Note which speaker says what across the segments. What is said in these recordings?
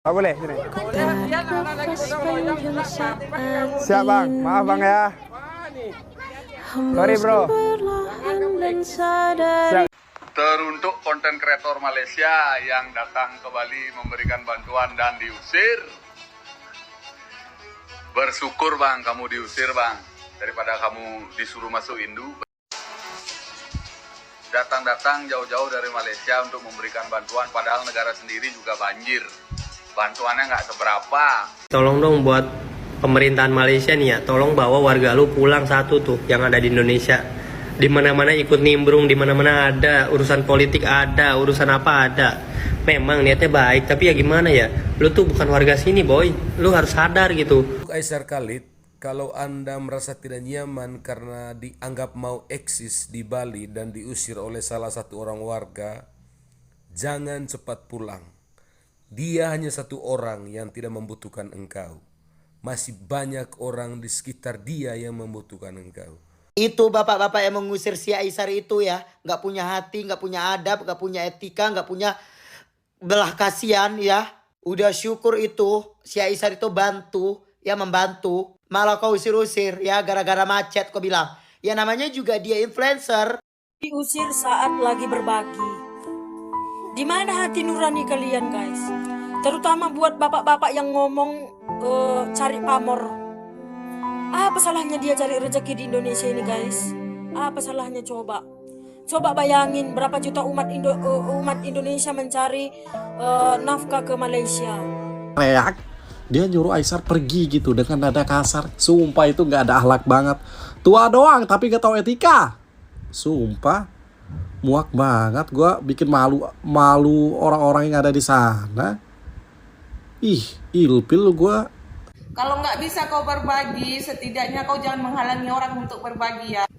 Speaker 1: Oh, boleh sini. Siap bang, maaf bang ya. Sorry bro. Siap.
Speaker 2: Teruntuk konten kreator Malaysia yang datang ke Bali memberikan bantuan dan diusir. Bersyukur bang, kamu diusir bang, daripada kamu disuruh masuk Indu. Datang-datang jauh-jauh dari Malaysia untuk memberikan bantuan, padahal negara sendiri juga banjir. Bantuannya nggak seberapa.
Speaker 3: Tolong dong buat pemerintahan Malaysia nih ya, tolong bawa warga lu pulang satu tuh yang ada di Indonesia. Di mana-mana ikut nimbrung, di mana-mana ada urusan politik, ada urusan apa ada. Memang niatnya baik, tapi ya gimana ya? Lu tuh bukan warga sini, boy. Lu harus sadar gitu.
Speaker 4: Aisar Khalid, kalau Anda merasa tidak nyaman karena dianggap mau eksis di Bali dan diusir oleh salah satu orang warga, jangan cepat pulang. Dia hanya satu orang yang tidak membutuhkan engkau. Masih banyak orang di sekitar dia yang membutuhkan engkau.
Speaker 5: Itu bapak-bapak yang mengusir si Aisar itu ya, nggak punya hati, nggak punya adab, nggak punya etika, nggak punya belah kasihan ya. Udah syukur itu si Aisar itu membantu, malah kau usir-usir ya gara-gara macet kau bilang. Ya namanya juga dia influencer.
Speaker 6: Diusir saat lagi berbagi. Di mana hati nurani kalian guys? Terutama buat bapak-bapak yang ngomong cari pamor. Apa salahnya dia cari rezeki di Indonesia ini guys? Apa salahnya coba? Coba bayangin berapa juta umat Indonesia mencari nafkah ke Malaysia.
Speaker 7: Reak, dia nyuruh Aisar pergi gitu dengan nada kasar. Sumpah itu nggak ada akhlak banget. Tua doang tapi gak tahu etika. Sumpah, muak banget. Gua bikin malu orang-orang yang ada di sana. Ih, ilpil gua.
Speaker 8: Kalau nggak bisa kau berbagi, setidaknya kau jangan menghalangi orang untuk berbagi ya.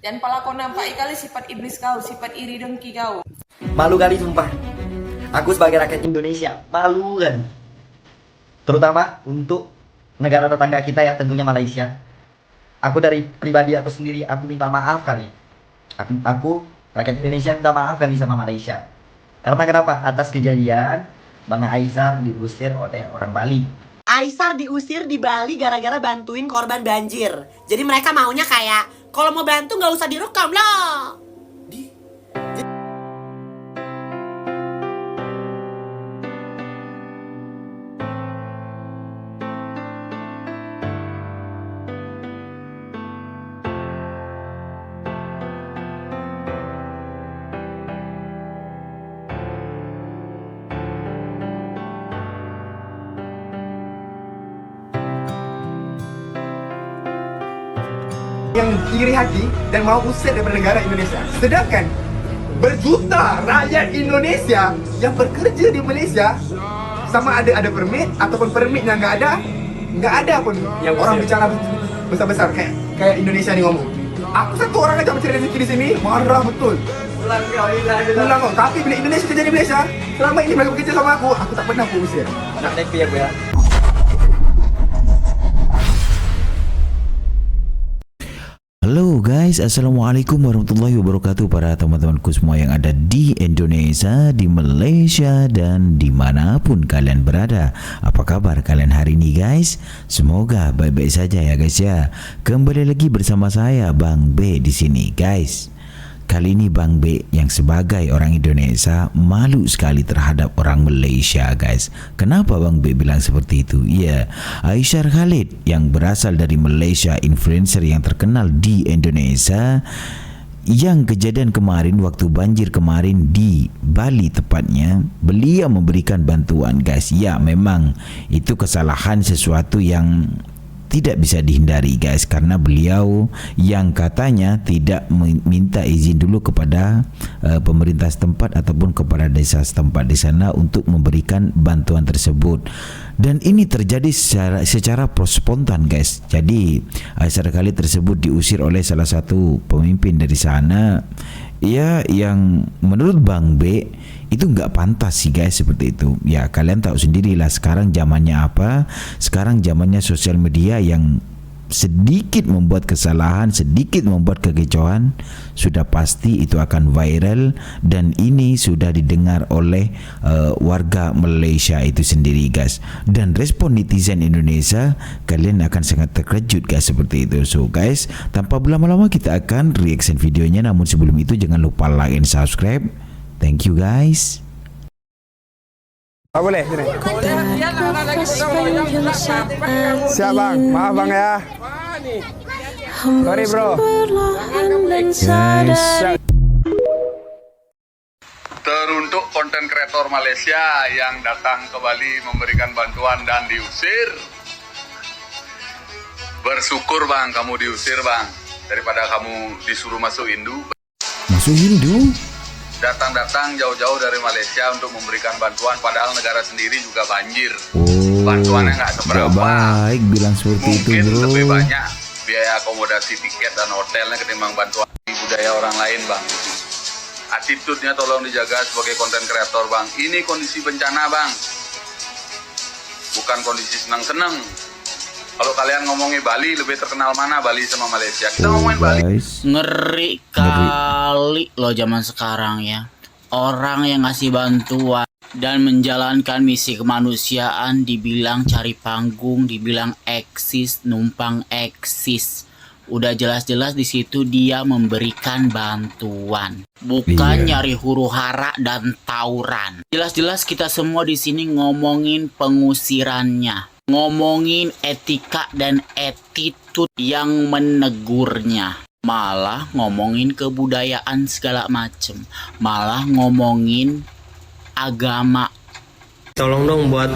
Speaker 8: Dan pala kau nampak kali sifat iblis kau, sifat iri dengki kau.
Speaker 9: Malu kali sumpah. Aku sebagai rakyat Indonesia, malu kan. Terutama untuk negara tetangga kita ya, tentunya Malaysia. Aku dari pribadi aku sendiri, aku minta maaf kali. Aku rakyat Indonesia minta maaf kali sama Malaysia. Karena kenapa? Atas kejadian Bang Aisar diusir oleh orang Bali.
Speaker 5: Aisar diusir di Bali gara-gara bantuin korban banjir. Jadi mereka maunya kayak, kalau mau bantu nggak usah direkam lah.
Speaker 1: Yang iri hati dan mau usir daripada negara Indonesia. Sedangkan berjuta rakyat Indonesia yang bekerja di Malaysia, sama ada permit ataupun permitnya nggak ada pun yang orang bicara besar-besar kayak Indonesia nih ngomong. Aku satu orang aja mencari rezeki di sini, marah betul. Pulang kau. Tapi bila Indonesia kerja di Malaysia, selama ini mereka bekerja sama aku tak pernah aku usir.
Speaker 9: Nak nepi aku ya.
Speaker 10: Halo guys, Assalamualaikum warahmatullahi wabarakatuh para teman-temanku semua yang ada di Indonesia, di Malaysia, dan dimanapun kalian berada. Apa kabar kalian hari ini guys? Semoga baik-baik saja ya guys ya. Kembali lagi bersama saya Bang B di sini guys. Kali ini Bang B yang sebagai orang Indonesia malu sekali terhadap orang Malaysia guys. Kenapa Bang B bilang seperti itu? Ya, Aisar Khalid yang berasal dari Malaysia, influencer yang terkenal di Indonesia, yang kejadian kemarin waktu banjir kemarin di Bali tepatnya, beliau memberikan bantuan guys. Ya memang itu kesalahan, sesuatu yang tidak bisa dihindari guys, karena beliau yang katanya tidak meminta izin dulu kepada pemerintah setempat ataupun kepada desa setempat di sana untuk memberikan bantuan tersebut. Dan ini terjadi secara spontan guys. Jadi Aisar Khalid tersebut diusir oleh salah satu pemimpin dari sana ya, yang menurut Bang B itu nggak pantas sih guys, seperti itu ya. Kalian tahu sendirilah sekarang zamannya apa. Sekarang zamannya sosial media yang sedikit membuat kesalahan, sedikit membuat kekecauan, sudah pasti itu akan viral, dan ini sudah didengar oleh warga Malaysia itu sendiri guys. Dan respon netizen Indonesia, kalian akan sangat terkejut guys seperti itu. So guys, tanpa berlama-lama kita akan reaction videonya, namun sebelum itu jangan lupa like and subscribe. Thank you guys.
Speaker 1: Boleh sini. Siap bang, maaf bang ya. Sorry bro.
Speaker 10: Guys,
Speaker 2: Teruntuk konten kreator Malaysia yang datang ke Bali memberikan bantuan dan diusir. Bersyukur bang, kamu diusir bang, daripada kamu disuruh masuk Hindu.
Speaker 10: masuk Hindu.
Speaker 2: Datang-datang jauh-jauh dari Malaysia untuk memberikan bantuan, padahal negara sendiri juga banjir.
Speaker 10: Oh,
Speaker 2: Bantuannya nggak seberapa.
Speaker 10: baik bilang seperti
Speaker 2: Mungkin
Speaker 10: itu bro.
Speaker 2: lebih banyak biaya akomodasi tiket dan hotelnya ketimbang bantuan di budaya orang lain bang. Attitude-nya tolong dijaga sebagai konten kreator bang. Ini kondisi bencana bang, bukan kondisi senang-senang. Kalau kalian ngomongin Bali, lebih terkenal mana Bali sama Malaysia? Kita ngomongin Bali.
Speaker 10: Guys,
Speaker 11: Ngeri kali loh zaman sekarang ya. Orang yang ngasih bantuan dan menjalankan misi kemanusiaan dibilang cari panggung, dibilang eksis, numpang eksis. Udah jelas-jelas di situ dia memberikan bantuan, bukan nyari huru hara dan tawuran. Jelas-jelas kita semua di sini ngomongin pengusirannya, ngomongin etika dan attitude yang menegurnya, malah ngomongin kebudayaan segala macem, malah ngomongin agama.
Speaker 3: Tolong dong buat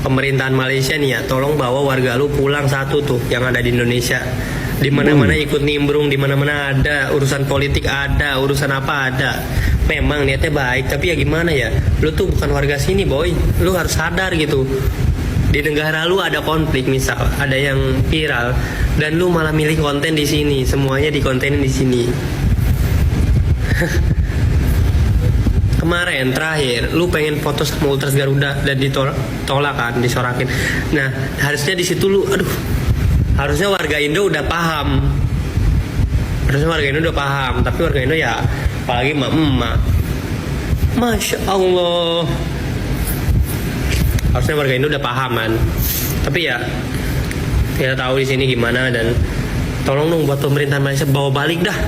Speaker 3: pemerintahan Malaysia nih ya, tolong bawa warga lu pulang satu tuh yang ada di Indonesia. Di mana-mana ikut nimbrung, di mana-mana ada urusan politik, ada urusan apa ada. Memang niatnya baik, tapi ya gimana ya? Lu tuh bukan warga sini, boy. Lu harus sadar gitu. Di negara lu ada konflik, misal ada yang viral dan lu malah milih konten di sini, semuanya dikontenin di sini. Kemarin terakhir lu pengen foto sama Ultras Garuda dan ditolak kan, disorakin. Nah, harusnya di situ lu harusnya warga Indo udah paham. Harusnya warga Indo udah paham, tapi warga Indo ya apalagi emak-emak. Masya Allah. Harusnya warga Indo udah paham kan. Tapi ya kita tahu di sini gimana, dan tolong dong buat pemerintahan Malaysia bawa balik dah.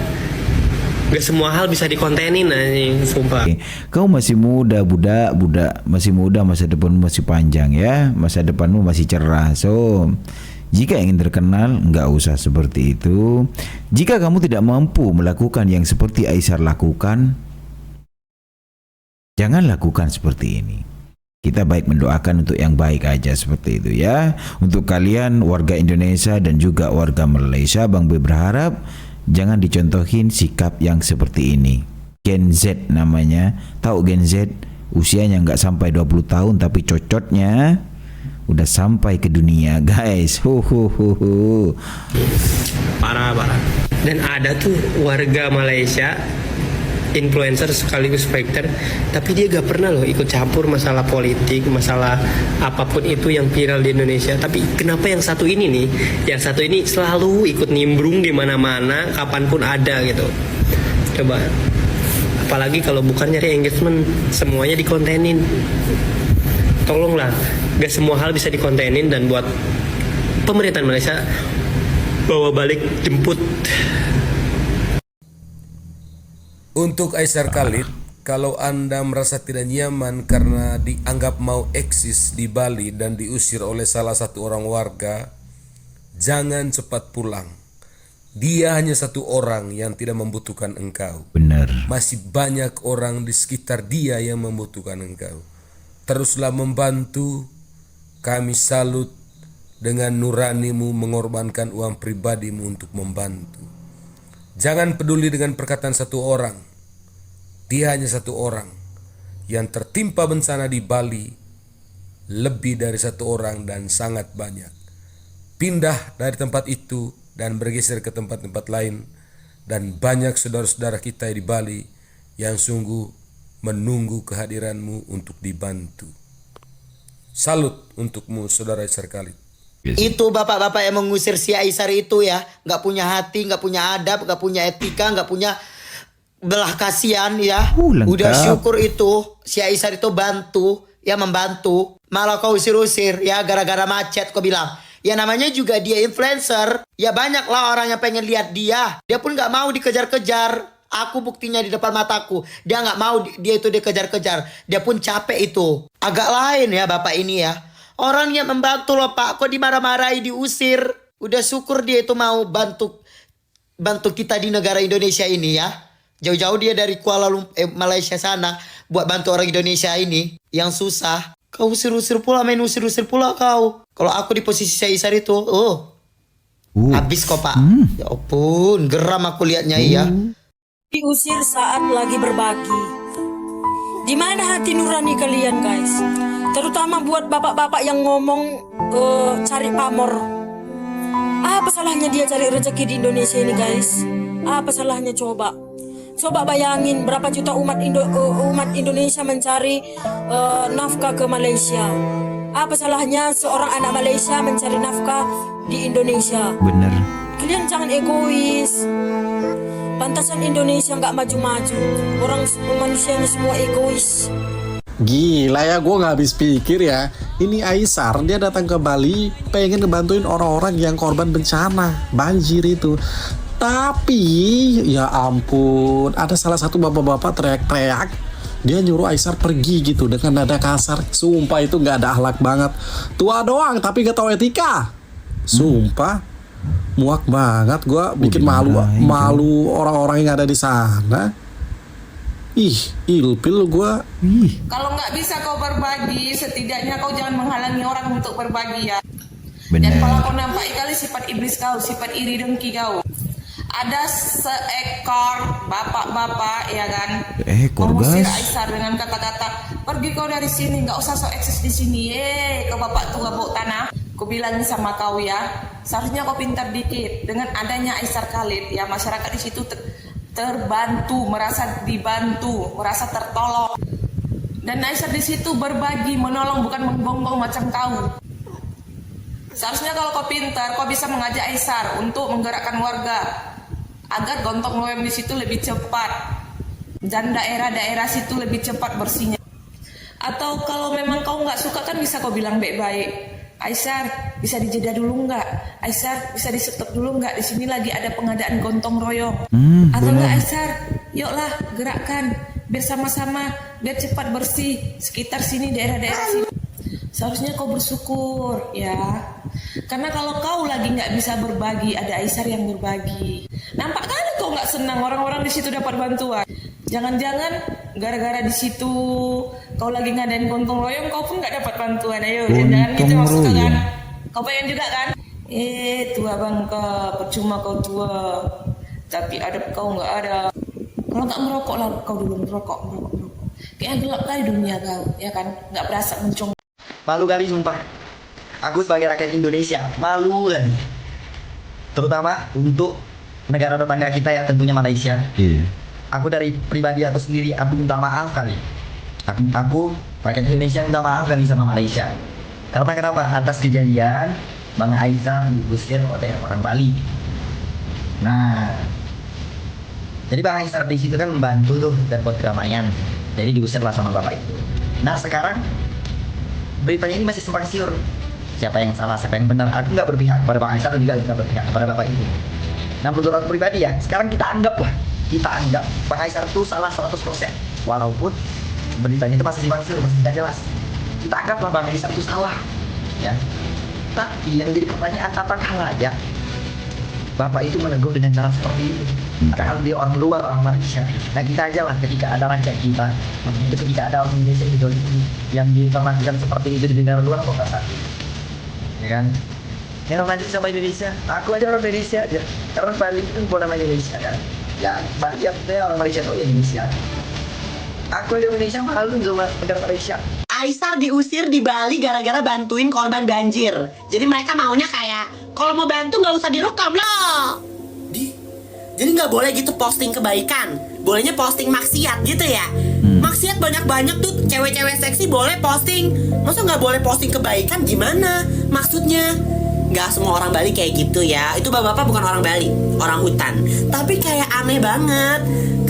Speaker 3: Gak semua hal bisa dikontenin anjing, sumpah.
Speaker 10: kau masih muda, budak, masih muda, masa depanmu masih panjang ya, masa depanmu masih cerah. So, jika ingin terkenal, nggak usah seperti itu. Jika kamu tidak mampu melakukan yang seperti Aisar lakukan, jangan lakukan seperti ini. Kita baik mendoakan untuk yang baik aja seperti itu ya. Untuk kalian warga Indonesia dan juga warga Malaysia, Bang Boy berharap jangan dicontohin sikap yang seperti ini. Gen Z namanya. Tahu Gen Z? Usianya nggak sampai 20 tahun tapi cocotnya udah sampai ke dunia guys.
Speaker 3: Parah. Dan ada tuh warga Malaysia, influencer sekaligus fighter, tapi dia gak pernah loh ikut campur masalah politik, masalah apapun itu yang viral di Indonesia. Tapi kenapa yang satu ini nih, yang satu ini selalu ikut nimbrung di mana-mana, kapanpun ada gitu. Coba, apalagi kalau bukan nyari engagement, semuanya dikontenin. Tolonglah, gak semua hal bisa dikontenin, dan buat pemerintahan Malaysia bawa balik, jemput.
Speaker 4: Untuk Aisar Khalid, kalau Anda merasa tidak nyaman karena dianggap mau eksis di Bali dan diusir oleh salah satu orang warga, jangan cepat pulang. Dia hanya satu orang yang tidak membutuhkan engkau.
Speaker 10: Benar.
Speaker 4: Masih banyak orang di sekitar dia yang membutuhkan engkau. Teruslah membantu. Kami salut dengan nuranimu mengorbankan uang pribadimu untuk membantu. Jangan peduli dengan perkataan satu orang. Dia hanya satu orang yang tertimpa bencana di Bali. Lebih dari satu orang dan sangat banyak. Pindah dari tempat itu dan bergeser ke tempat-tempat lain. Dan banyak saudara-saudara kita di Bali yang sungguh menunggu kehadiranmu untuk dibantu. Salut untukmu saudara Aisar Khalid.
Speaker 5: Itu bapak-bapak yang mengusir si Aisar itu ya, nggak punya hati, nggak punya adab, nggak punya etika, nggak punya belah kasihan ya.
Speaker 10: Lengkap.
Speaker 5: Udah syukur itu si Aisar itu membantu. Malah kau usir-usir ya gara-gara macet kau bilang. Ya namanya juga dia influencer. Ya banyak lah orang yang pengen lihat dia. Dia pun nggak mau dikejar-kejar. Aku buktinya di depan mataku. Dia nggak mau dia itu dikejar-kejar. Dia pun capek itu. Agak lain ya bapak ini ya. Orang yang membantu loh pak, kok dimarah-marahi, diusir. Udah syukur dia itu mau bantu kita di negara Indonesia ini ya. Jauh-jauh dia dari Kuala Lumpur, Malaysia sana buat bantu orang Indonesia ini yang susah. Kau usir-usir pula, main usir-usir pula kau. Kalau aku di posisi Aisar itu, habis kok pak. Ya ampun, geram aku liatnya ya.
Speaker 6: Diusir saat lagi berbagi. Di mana hati nurani kalian guys? Terutama buat bapak-bapak yang ngomong cari pamor. Apa salahnya dia cari rezeki di Indonesia ini guys? Apa salahnya coba? Coba bayangin berapa juta umat Indonesia mencari nafkah ke Malaysia. Apa salahnya seorang anak Malaysia mencari nafkah di Indonesia?
Speaker 10: Bener.
Speaker 6: Kalian jangan egois. Pantasan Indonesia nggak maju-maju. Orang manusianya semua egois.
Speaker 7: Gila ya, gue gak habis pikir ya. Ini Aisar, dia datang ke Bali pengen ngebantuin orang-orang yang korban bencana banjir itu. Tapi ya ampun, ada salah satu bapak-bapak teriak-teriak. Dia nyuruh Aisar pergi gitu dengan nada kasar. Sumpah itu gak ada akhlak banget. Tua doang tapi gak tahu etika. Sumpah muak banget. Gue bikin malu orang-orang yang ada di sana. Ih, ilpil gua.
Speaker 8: Kalau nggak bisa kau berbagi, setidaknya kau jangan menghalangi orang untuk berbagi ya.
Speaker 10: Bener.
Speaker 8: Dan kalau kau nampak kali sifat iblis kau, sifat iri dengki kau. Ada seekor bapak-bapak ya kan, mengusir
Speaker 10: guys.
Speaker 8: Aisar dengan kata-kata, pergi kau dari sini, nggak usah sok eksis di sini. Kau bapak tua bau tanah. Ku bilang sama kau ya, seharusnya kau pintar dikit. Dengan adanya Aisar Khalid ya, masyarakat di situ terbantu, merasa dibantu, merasa tertolong. Dan Aisar di situ berbagi, menolong, bukan menggonggong macam kau. Seharusnya kalau kau pintar, kau bisa mengajak Aisar untuk menggerakkan warga agar gotong royong di situ lebih cepat dan daerah-daerah situ lebih cepat bersihnya. Atau kalau memang kau nggak suka kan bisa kau bilang baik-baik. Aisar bisa dijeda dulu nggak? Aisar bisa di stop dulu nggak? Di sini lagi ada pengadaan gotong royong. Atau nggak Aisar, yuklah gerakkan biar sama-sama biar cepat bersih sekitar sini daerah-daerah sini. Seharusnya kau bersyukur ya. Karena kalau kau lagi nggak bisa berbagi, ada Aisar yang berbagi. Nampak kali kau nggak senang orang-orang di situ dapat bantuan. Jangan-jangan gara-gara di situ kau lagi ngadain gotong royong, kau pun nggak dapat bantuan. Ayo, jangan gitu maksudnya kan? Kau pengen juga kan? Tua bangka, percuma kau tua, tapi adab kau nggak ada. Kalau nggak merokok lah kau dulu merokok. Kayaknya gelap kali dunia kau, ya kan? Nggak berasa mencong.
Speaker 9: Malu kali sumpah. Aku sebagai rakyat Indonesia malu kan. Terutama untuk negara tetangga kita ya, tentunya Malaysia. Aku dari pribadi aku sendiri, aku minta maaf kali. Aku rakyat Indonesia minta maaf kali sama Malaysia. Karena kenapa? Atas kejadian Bang Aisar diusir oleh orang Bali. Nah, jadi Bang Aisar di situ kan membantu tuh dan buat keramaian. Jadi diusirlah sama bapak itu. Nah sekarang beritanya ini masih simpang siur. Siapa yang salah, siapa yang benar? Aku nggak berpihak pada Bang Aisar, juga nggak berpihak pada bapak itu. Nah menurut aku pribadi ya, sekarang kita anggap Bang Aisar itu salah 100%. Walaupun beritanya itu masih simpang siur, masih tidak jelas. Kita anggaplah Bang Aisar itu salah, ya. Tapi yang jadi pertanyaan, apakah layak bapak itu menegur dengan cara seperti itu? Karena dia orang luar, orang Malaysia. Nah kita aja lah ketika ada rakyat kita, ketika ada orang Indonesia yang diinformasikan seperti itu di negara luar, kok nggak sakit? Ya kan? Yang lanjut sama Indonesia, aku aja orang Indonesia aja. Karena Bali itu bukan nama Indonesia kan? Ya Bali ya orang Malaysia tuh Indonesia. Aku aja Indonesia malu sama negara Malaysia.
Speaker 12: Aisar diusir di Bali gara-gara bantuin korban banjir. Jadi mereka maunya kayak, kalau mau bantu nggak usah direkam loh. Jadi nggak boleh gitu posting kebaikan, bolehnya posting maksiat gitu ya. Maksiat banyak-banyak tuh, cewek-cewek seksi boleh posting. Masa nggak boleh posting kebaikan, gimana maksudnya? nggak semua orang Bali kayak gitu ya. Itu bapak-bapak bukan orang Bali, orang hutan. Tapi kayak aneh banget.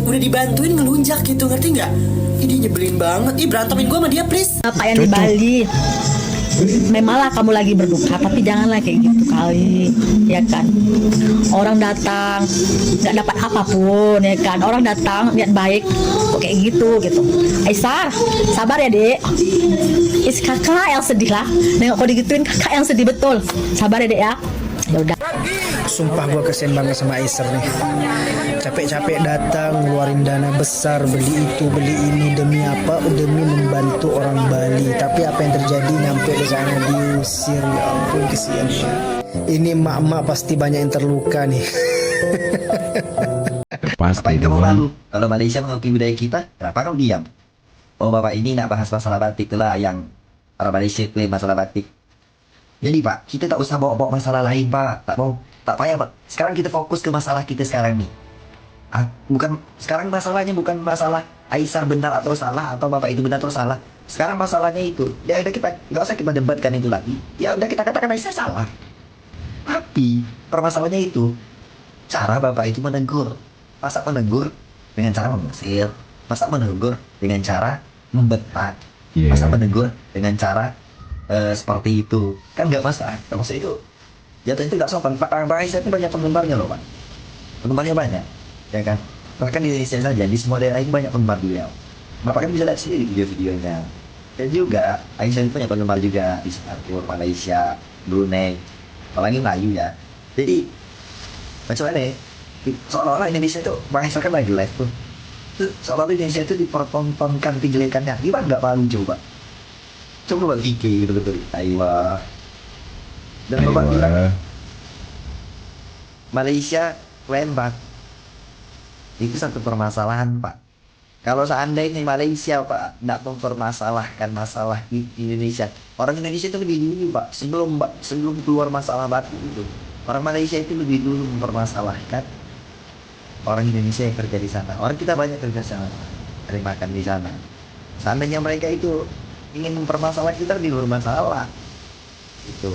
Speaker 12: Udah dibantuin ngelunjak gitu, ngerti nggak? Ini nyebelin banget. Ih, berantemin gue sama dia, please.
Speaker 13: Bapak yang di Bali, memanglah kamu lagi berduka, tapi janganlah kayak gitu kali, ya kan? Orang datang nggak dapat apapun, ya kan? Orang datang niat baik, kok kayak gitu. Aisyah, sabar ya dek. Kakak yang sedih lah, nengok kau digituin, kakak yang sedih betul. Sabar ya dek ya. Ya udah.
Speaker 14: Sumpah gue kesian banget sama Aisyah nih. Capek-capek datang ngeluarin dana besar, beli itu beli ini, demi apa? Demi membantu orang Bali. Tapi apa yang terjadi, nyampe di sana diusir. Ya ampun, kesian. Ini emak-emak pasti banyak yang terluka nih.
Speaker 9: Pasti kamu malu kalau Malaysia mengakui budaya kita? Kenapa kamu diam? Oh, bapak ini nak bahas masalah batik lah, yang orang Malaysia klaim masalah batik. Jadi pak, kita tak usah bawa-bawa masalah lain pak. Tak payah pak. Sekarang kita fokus ke masalah kita sekarang nih. Sekarang masalahnya bukan masalah Aisyah benar atau salah, atau bapak itu benar atau salah. Sekarang masalahnya itu, ya udah, kita nggak usah kita debatkan itu lagi. Ya udah, kita katakan Aisyah salah. Tapi permasalahannya itu cara bapak itu menegur. Masa menegur dengan cara mengusir? Masa menegur dengan cara membentak? Masa menegur dengan cara seperti itu? Kan nggak masalah. Maksud itu jatuh itu nggak sopan. Pak Aisyah itu banyak penggemarnya loh pak. Penggemarnya banyak, ya kan? Bahkan di Indonesia saja, di semua daerah itu banyak penggemar beliau. Bapak kan bisa lihat sendiri video-videonya. Dan juga Aisyah itu banyak penggemar juga di Singapura, Malaysia, Brunei, apalagi Melayu ya. Jadi macam mana? Seolah-olah Indonesia itu Aisyah kan lagi live tuh. Seolah-olah Indonesia itu dipertontonkan kejelekannya. Gimana nggak malu coba? Coba pikir betul-betul. Aiwa. Dan bapak bilang Malaysia lembak. Itu satu permasalahan pak. Kalau seandainya Malaysia pak tidak mempermasalahkan masalah di Indonesia, orang Indonesia itu lebih dulu pak, sebelum keluar masalah batik itu, orang Malaysia itu lebih dulu mempermasalahkan orang Indonesia yang kerja di sana. Orang kita banyak kerja di sana, cari makan di sana. Seandainya mereka itu ingin mempermasalahkan, kita lebih bermasalah itu.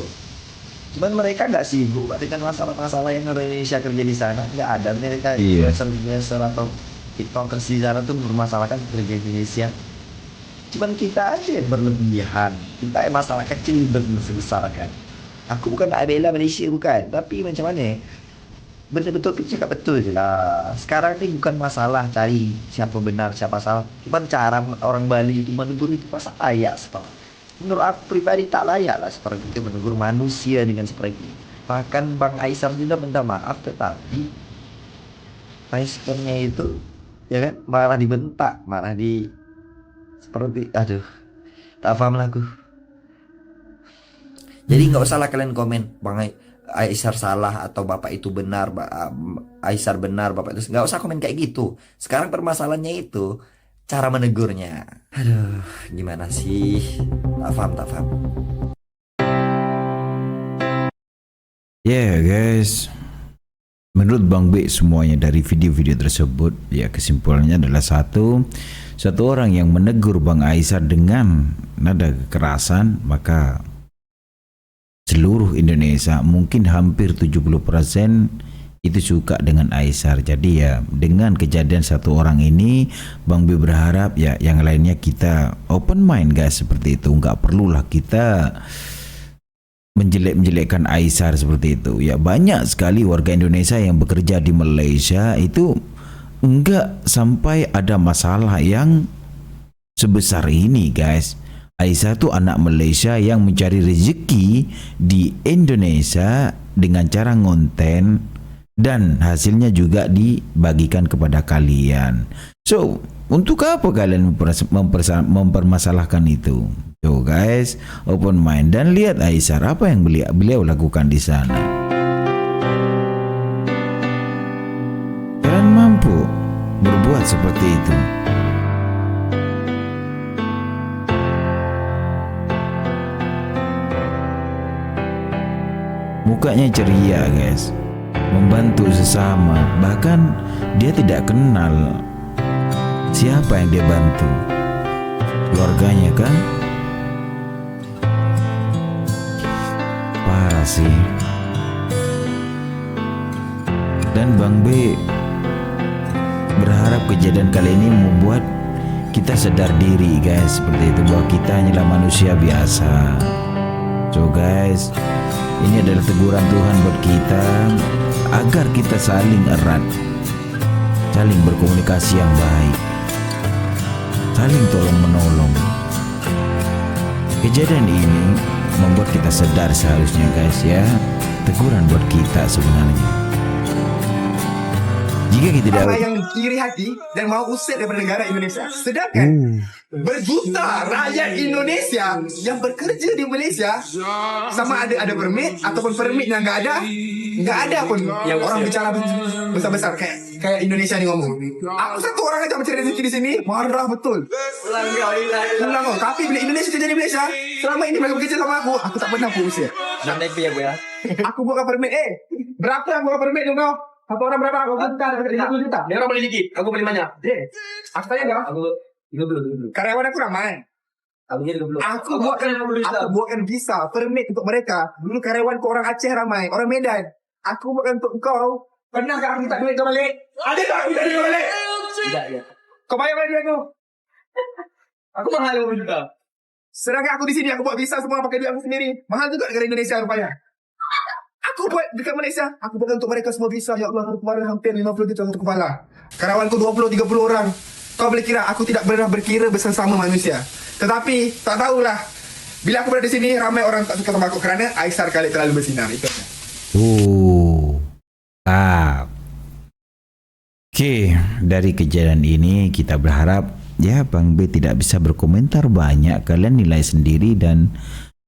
Speaker 9: Cuman mereka nggak sibuk dengan masalah-masalah yang orang Indonesia kerja di sana. Nggak ada, mereka influencer atau tiktokers di sana tuh bermasalahkan kerja di Indonesia. Cuman kita aja yang berlebihan, kita yang masalah kecil besar-besarkan. Aku bukan bela Malaysia, bukan, tapi macam mana betul-betul cakap betul je lah. Sekarang ni bukan masalah cari siapa benar siapa salah, cuman cara orang Bali itu menegur itu pasal layak seperti. Menurut aku pribadi tak layak lah seperti itu menegur manusia dengan seperti itu. Bahkan Bang Aisyah juga minta maaf, tetapi responnya itu ya kan malah dibentak, malah di seperti aduh, tak paham lah aku. Jadi nggak usah lah kalian komen Bang Aisyah salah atau bapak itu benar, Aisyah benar, bapak itu nggak usah komen kayak gitu. Sekarang permasalahannya itu cara menegurnya. Aduh, gimana sih? Tak paham.
Speaker 10: Yeah guys, menurut Bang B semuanya dari video-video tersebut, ya kesimpulannya adalah satu orang yang menegur Bang Aisyah dengan nada kekerasan, maka seluruh Indonesia mungkin hampir 70% itu suka dengan Aisyah. Jadi ya dengan kejadian satu orang ini, Bang B berharap ya yang lainnya kita open mind guys, seperti itu. Nggak perlulah kita menjelek-menjelekkan Aisyah seperti itu. Ya banyak sekali warga Indonesia yang bekerja di Malaysia itu enggak sampai ada masalah yang sebesar ini guys. Aisyah itu anak Malaysia yang mencari rezeki di Indonesia dengan cara ngonten, dan hasilnya juga dibagikan kepada kalian. So, untuk apa kalian mempermasalahkan itu? So guys, open mind dan lihat Aisyah apa yang beliau lakukan di sana. Kalian mampu berbuat seperti itu. Mukanya ceria guys, membantu sesama, bahkan dia tidak kenal siapa yang dia bantu, keluarganya kan. Parah kasih. Dan Bang B berharap kejadian kali ini membuat kita sadar diri guys, seperti itu, bahwa kita hanyalah manusia biasa. So guys, ini adalah teguran Tuhan buat kita agar kita saling erat, saling berkomunikasi yang baik, saling tolong menolong. Kejadian ini membuat kita sadar seharusnya guys ya, teguran buat kita sebenarnya. Jika kita tidak
Speaker 1: yang kiri hati dan mau usir daripada negara Indonesia. Sedangkan berjuta rakyat Indonesia yang bekerja di Malaysia, sama ada permit ataupun permitnya nggak ada pun yang orang bicara besar-besar kayak Indonesia ni ngomong. Aku satu orang aja mencari rezeki di sini, marah betul. Pulang kau. Tapi bila Indonesia jadi Malaysia, selama ini mereka bekerja sama aku tak pernah aku usir.
Speaker 9: Jangan ya gue ya.
Speaker 1: Aku buka permit. Berapa yang buka permit tu kau? Satu orang berapa? Aku juta, 50 juta. Dia orang beli dikit, aku beli banyak. Aku tanya enggak? Aku 30. Karyawan aku ramai. Aku buatkan visa, permit untuk mereka. Dulu karyawan orang Aceh ramai, orang Medan. Aku buatkan untuk kau. Pernah tak aku minta duit kau balik? Ada tak aku minta duit kau balik? Tidak ya. Kau bayar balik duit aku? Aku mahal 50 juta. Sedangkan aku di sini, aku buat visa semua pakai duit aku sendiri. Mahal juga negara Indonesia rupanya. Aku buat dekat Malaysia, aku buat untuk mereka semua visa. Ya Allah, kemarin hampir 50 juta satu kepala. Karyawanku 20-30 orang. Kau boleh kira, aku tidak pernah berkira bersama manusia. Tetapi, tak tahulah. Bila aku berada di sini, ramai orang tak suka sama aku kerana Aisar Khalid terlalu bersinar. Itu.
Speaker 10: Oke, dari kejadian ini kita berharap ya Bang B tidak bisa berkomentar banyak. Kalian nilai sendiri dan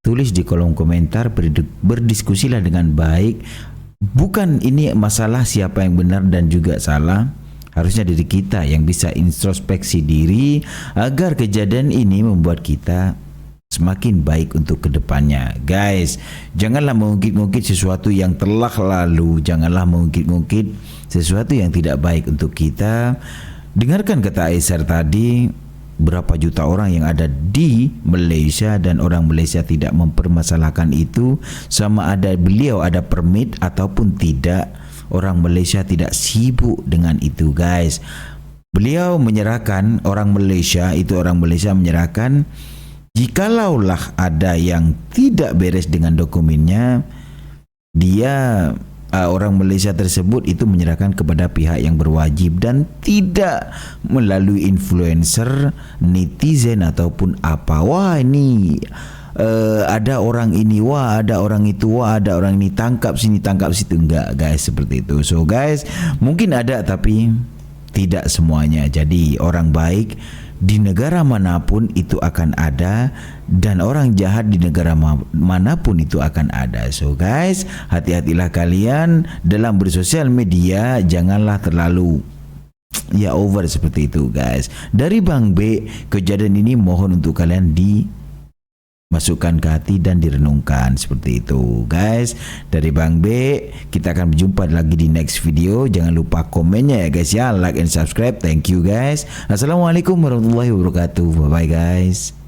Speaker 10: tulis di kolom komentar, berdiskusilah dengan baik. Bukan ini masalah siapa yang benar dan juga salah. Harusnya diri kita yang bisa introspeksi diri agar kejadian ini membuat kita semakin baik untuk kedepannya. Guys, janganlah mengungkit-ungkit sesuatu yang telah lalu. Janganlah mengungkit-ungkit sesuatu yang tidak baik untuk kita. Dengarkan kata Aisar tadi. Berapa juta orang yang ada di Malaysia dan orang Malaysia tidak mempermasalahkan itu, sama ada beliau ada permit ataupun tidak, orang Malaysia tidak sibuk dengan itu guys. Beliau menyerahkan, orang Malaysia menyerahkan, jikalaulah ada yang tidak beres dengan dokumennya, dia orang Malaysia tersebut itu menyerahkan kepada pihak yang berwajib dan tidak melalui influencer, netizen ataupun apa. Wah ini ada orang ini, wah ada orang itu, wah ada orang ini, tangkap sini tangkap situ. Enggak guys, seperti itu. So guys, mungkin ada tapi tidak semuanya. Jadi orang baik di negara manapun itu akan ada, dan orang jahat di negara manapun itu akan ada. So guys, hati-hatilah kalian dalam bersosial media, janganlah terlalu ya over seperti itu guys. Dari Bang B, kejadian ini mohon untuk kalian dimasukkan ke hati dan direnungkan seperti itu guys. Dari Bang B, kita akan berjumpa lagi di next video. Jangan lupa komennya ya guys ya, like and subscribe. Thank you guys. Assalamualaikum warahmatullahi wabarakatuh. Bye bye guys.